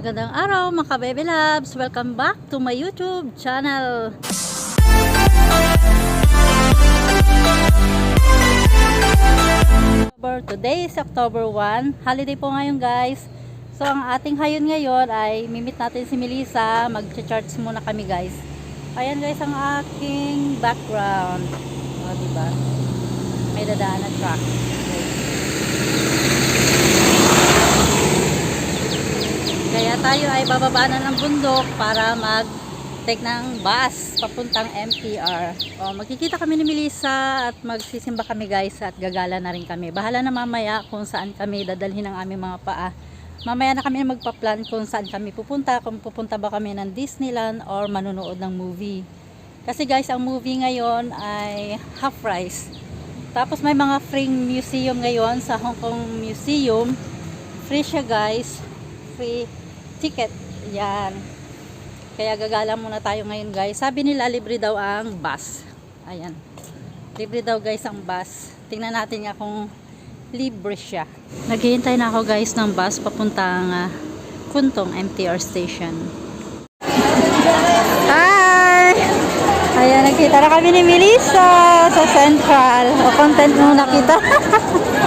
Magandang araw mga ka-baby loves! Welcome back to my YouTube channel! Today is October 1. Holiday po ngayon guys. So ang ating hayon ngayon ay mimit natin si Melissa. Mag-charge muna kami guys. Ayan guys ang aking background. O diba? May dadaan na truck. Kaya tayo ay bababa na ng bundok para mag-take ng bus papuntang MTR. O, magkikita kami ni Melissa at magsisimba kami guys at gagala na rin kami. Bahala na mamaya kung saan kami dadalhin ng aming mga paa. Mamaya na kami magpa-plan kung saan kami pupunta. Kung pupunta ba kami ng Disneyland or manunood ng movie. Kasi guys, ang movie ngayon ay half price. Tapos may mga free museum ngayon sa Hong Kong Museum. Free siya guys. Free ticket. Yan. Kaya gagala muna tayo ngayon guys. Sabi nila libre daw ang bus. Ayan. Libre daw guys ang bus. Tingnan natin nga kung libre siya. Naghihintay na ako guys ng bus papuntang Kuntong MTR station. Hi! Ayan, nakita na kami ni Melissa sa Central. O content muna kita.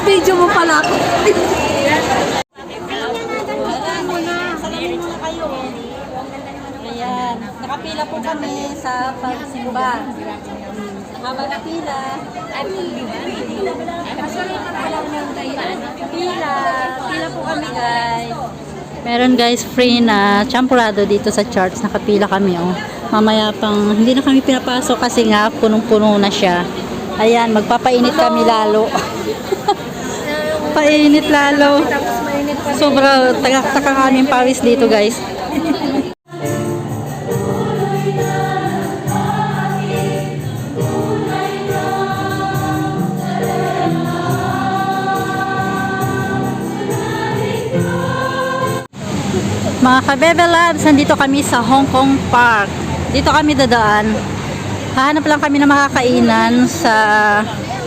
Video mo pala ako. Ayan, nakapila po kami sa pagsimba. Habang napila, pila po kami guys. Meron guys free na champurado dito sa church. Nakapila kami oh. Mamaya pang hindi na kami pinapasok kasi nga punong-puno na siya. Ayan, magpapainit kami lalo. Painit lalo. Sobra tagak-takang aming pawis dito guys. Mga ka-bebe loves, nandito kami sa Hong Kong Park. Dito kami dadaan. Hahanap lang kami ng makakainan sa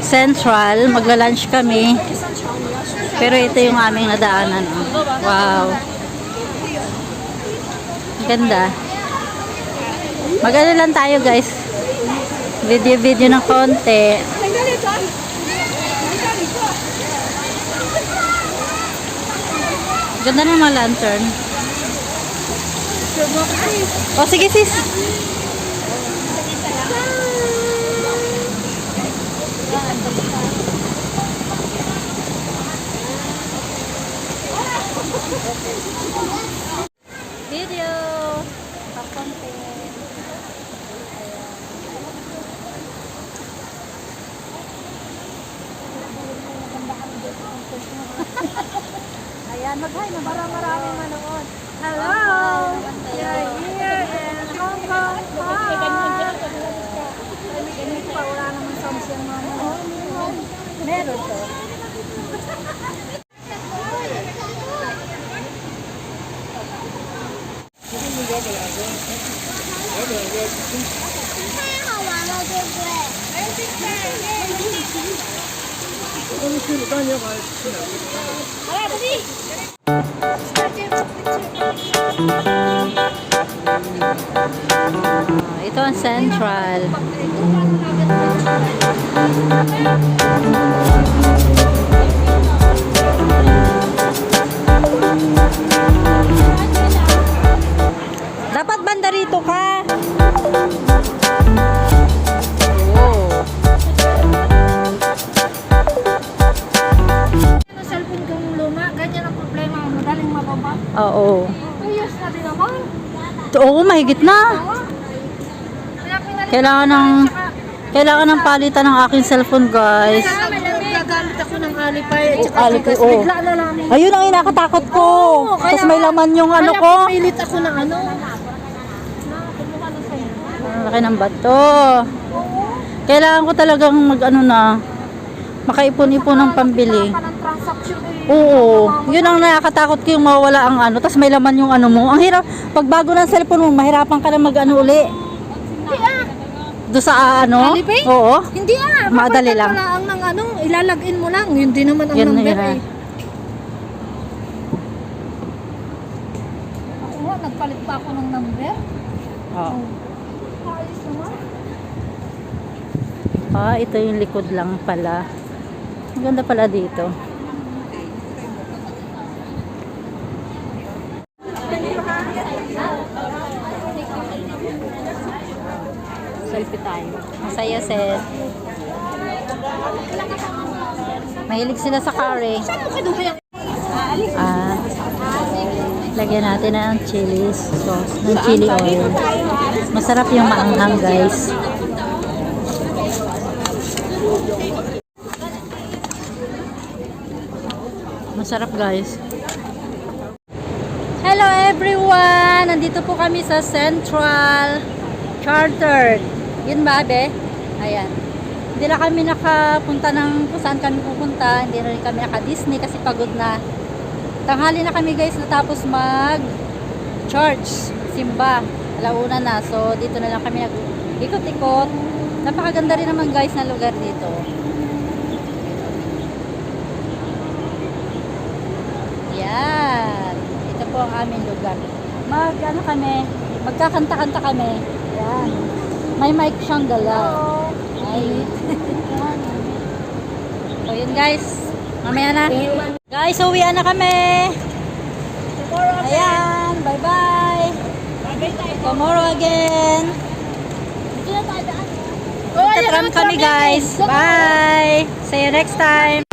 Central. Magla-lunch kami. Pero ito yung aming nadaanan. Wow. Ganda. Mag-ano lang tayo guys. Video-video ng konti. Ganda ng mga lantern. O sige sis. Video. Pakonte. Ayan, mag-hi na maraming manood. Hello! We are here in Hong Kong Park. Wala naman songs yung mga meron to. Ito ang Central. Dapat banda rito ka. Cellphone kong luma, ganyan ang problema, madaling mababa. Oo. 2 years na din naman. Oo, mahigit na. Kailangan ng palitan ng aking cellphone, guys. Gagamit ako ng Alipay at saka Alipay, Gcash. Bigla na lang. Ayun ang inakatakot ko. Tapos may laman yung ano ko. Kaya pumilit ako ng ano. Ang laki ng bato. Kailangan ko talagang mag-ano na. Makaipon-ipon ng pambili. Parang transaction eh. Oo. Yun ang nakakatakot ko yung mawala ang ano. Tapos may laman yung ano mo. Ang hirap. Pag bago ng cellphone mo, mahirapan ka na mag-ano uli. Hindi ah. Doon sa ano? Alipay? Oo. Hindi ah. Madali lang. Ang ng ano, ilalagin mo lang. Yun din naman ang Yan na number yun, eh. nagpalit pa ako ng number. Oh. Ayos naman. Ito yung likod lang pala. Ang ganda pala dito. Selfie tayo. Masaya, Seth. Mahilig sila sa curry. Lagyan natin ng chili sauce, ng chili oil. Masarap yung maanghang, guys. Masarap, guys. Hello everyone! Nandito po kami sa Central Chartered. Yun ba, be? Ayan. Hindi na kami nakapunta ng kung saan kami pupunta. Hindi na rin kami naka-Disney kasi pagod na. Tanghali na kami, guys, natapos mag-church, simba. Alauna na. So, dito na lang kami nag-ikot-ikot. Napakaganda rin naman, guys, na lugar dito. Yan. Ito po ang aming lugar. Ano kami, magkakanta-kanta kami. Yan. May mic siyang dala. Ay. So, yun, guys. Mamaya na. Guys, uwian na kami. Ayan. Bye-bye. Tomorrow again. Tatram kami, guys. Bye. See you next time.